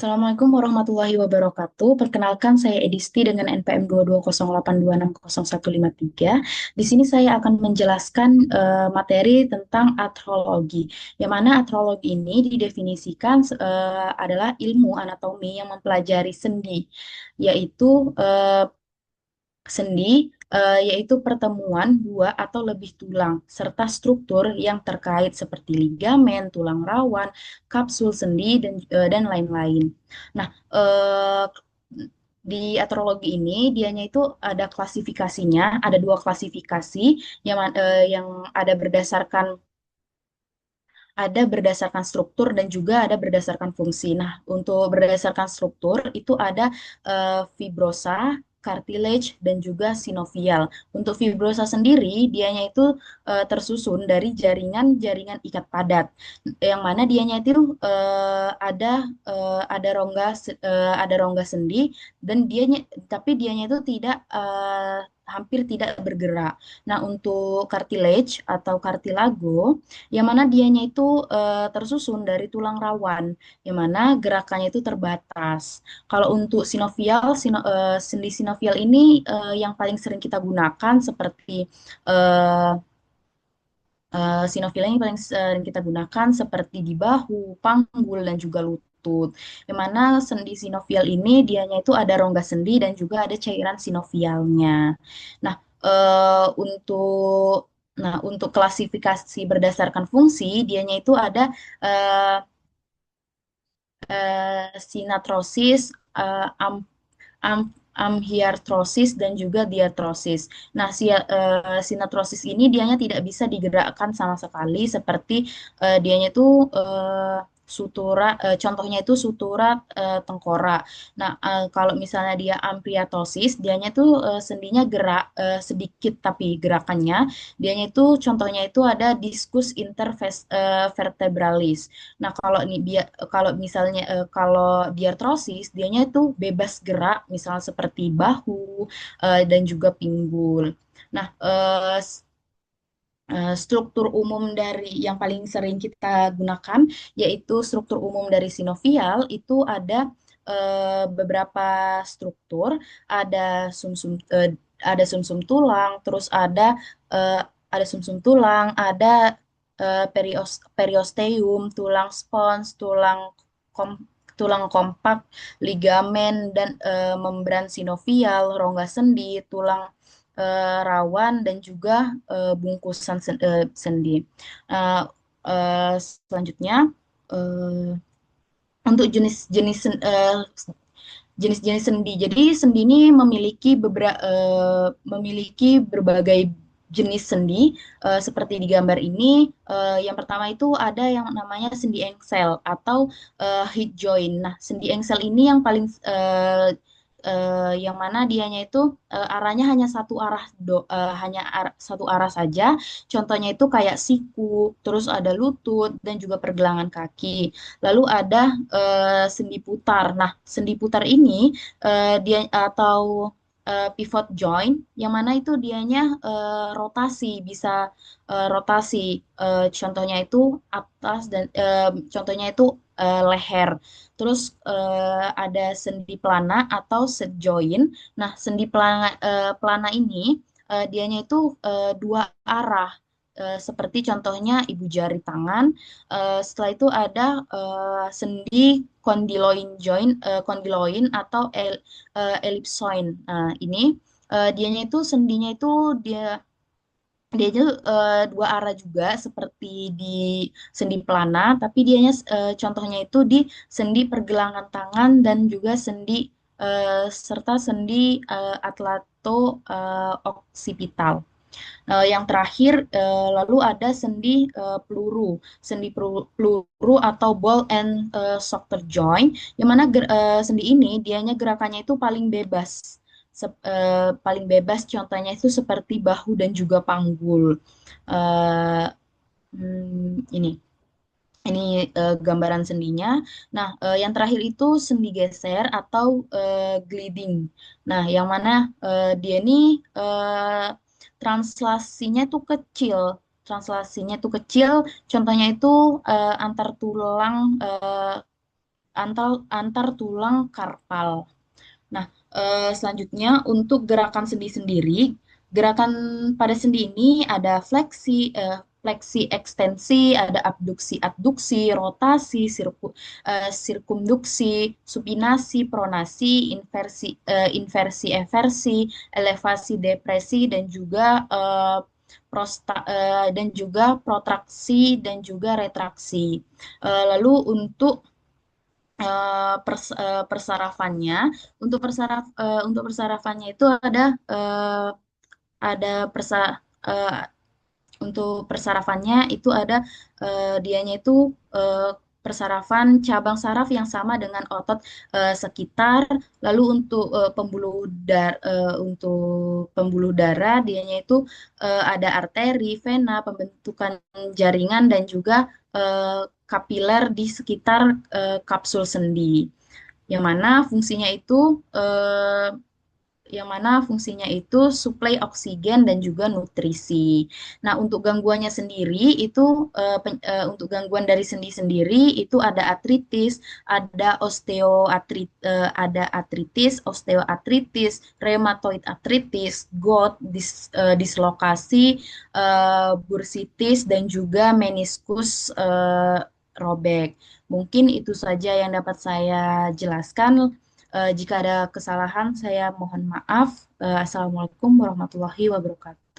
Assalamualaikum warahmatullahi wabarakatuh. Perkenalkan saya Edisti dengan NPM 220826153. Di sini saya akan menjelaskan materi tentang astrologi. Yang mana astrologi ini didefinisikan adalah ilmu anatomi yang mempelajari sendi, yaitu sendi yaitu pertemuan dua atau lebih tulang serta struktur yang terkait seperti ligamen, tulang rawan, kapsul sendi dan lain-lain. Nah, di astrologi ini dianya itu ada klasifikasinya, ada dua klasifikasi yang ada berdasarkan struktur dan juga ada berdasarkan fungsi. Nah, untuk berdasarkan struktur itu ada fibrosa, cartilage, dan juga sinovial. Untuk fibrosa sendiri, dianya itu tersusun dari jaringan-jaringan ikat padat, yang mana dianya itu ada rongga sendi dan dianya itu hampir tidak bergerak. Nah, untuk cartilage atau cartilago yang mana dianya itu tersusun dari tulang rawan, yang mana gerakannya itu terbatas. Kalau untuk sendi sinovial ini yang paling sering kita gunakan seperti eh, sinovial yang paling sering kita gunakan seperti di bahu, panggul, dan juga lutut. Yang mana sendi sinovial ini dianya itu ada rongga sendi dan juga ada cairan sinovialnya. Nah, eh, untuk untuk klasifikasi berdasarkan fungsi, dianya itu ada eh, sinatrosis, amhiartrosis, dan juga diartrosis. Nah, sinatrosis ini dianya tidak bisa digerakkan sama sekali seperti dianya itu contohnya itu sutura tengkorak. Nah, kalau misalnya dia ampliatosis, dianya itu sendinya gerak sedikit tapi gerakannya, dianya itu contohnya itu ada diskus intervertebralis. Nah, kalau misalnya kalau diartrosis, dianya itu bebas gerak, misalnya seperti bahu dan juga pinggul. Nah, struktur umum dari yang paling sering kita gunakan yaitu struktur umum dari sinovial itu beberapa struktur, ada sumsum ada sumsum tulang, terus eh, ada sumsum tulang, ada periosteum, tulang spons, kom, tulang kompak, ligamen dan membran sinovial, rongga sendi, tulang rawan dan juga bungkusan sendi. Nah, selanjutnya eh, untuk jenis-jenis sendi. Jadi sendi ini memiliki berbagai jenis sendi seperti di gambar ini. Yang pertama itu ada yang namanya sendi engsel atau hip joint. Nah, sendi engsel ini yang paling yang mana dianya itu arahnya hanya satu arah saja. Contohnya itu kayak siku, terus ada lutut dan juga pergelangan kaki. Lalu ada sendi putar. Nah, sendi putar ini dia atau pivot joint yang mana itu dianya bisa rotasi. Contohnya itu atas dan contohnya itu leher. Terus ada sendi plana atau set joint. Nah, plana ini dianya itu dua arah. Seperti contohnya ibu jari tangan. Setelah itu ada sendi condyloin atau ellipsoid. Nah, ini dianya itu sendinya itu dia dia itu dua arah juga seperti di sendi plana, tapi contohnya itu di sendi pergelangan tangan dan juga serta sendi atlato occipital. Yang terakhir, lalu ada sendi peluru atau ball and shoulder joint, yang mana sendi ini dianya gerakannya itu paling bebas, contohnya itu seperti bahu dan juga panggul. Eh, ini. Ini gambaran sendinya. Nah, yang terakhir itu sendi geser atau gliding. Nah, yang mana dia ini eh, translasinya itu kecil. Translasinya itu kecil. Contohnya itu antar tulang antar tulang karpal. Nah, selanjutnya untuk gerakan sendi sendiri, gerakan pada sendi ini ada fleksi ekstensi, ada abduksi adduksi, rotasi, sirkumduksi, supinasi, pronasi, inversi eversi, elevasi depresi dan juga dan juga protraksi dan juga retraksi. Lalu untuk persarafannya. Untuk persarafannya itu ada untuk persarafannya itu ada dianya itu persarafan cabang saraf yang sama dengan otot sekitar. Lalu untuk pembuluh darah dianya itu ada arteri, vena, pembentukan jaringan dan juga kapiler di sekitar kapsul sendi. Yang mana fungsinya itu eh, suplai oksigen dan juga nutrisi. Nah, untuk gangguannya sendiri itu untuk gangguan dari sendi sendiri itu ada artritis, ada artritis, osteoartritis, rheumatoid artritis, gout, dislokasi, bursitis dan juga meniskus robek. Mungkin itu saja yang dapat saya jelaskan. Jika ada kesalahan, saya mohon maaf. Assalamualaikum warahmatullahi wabarakatuh.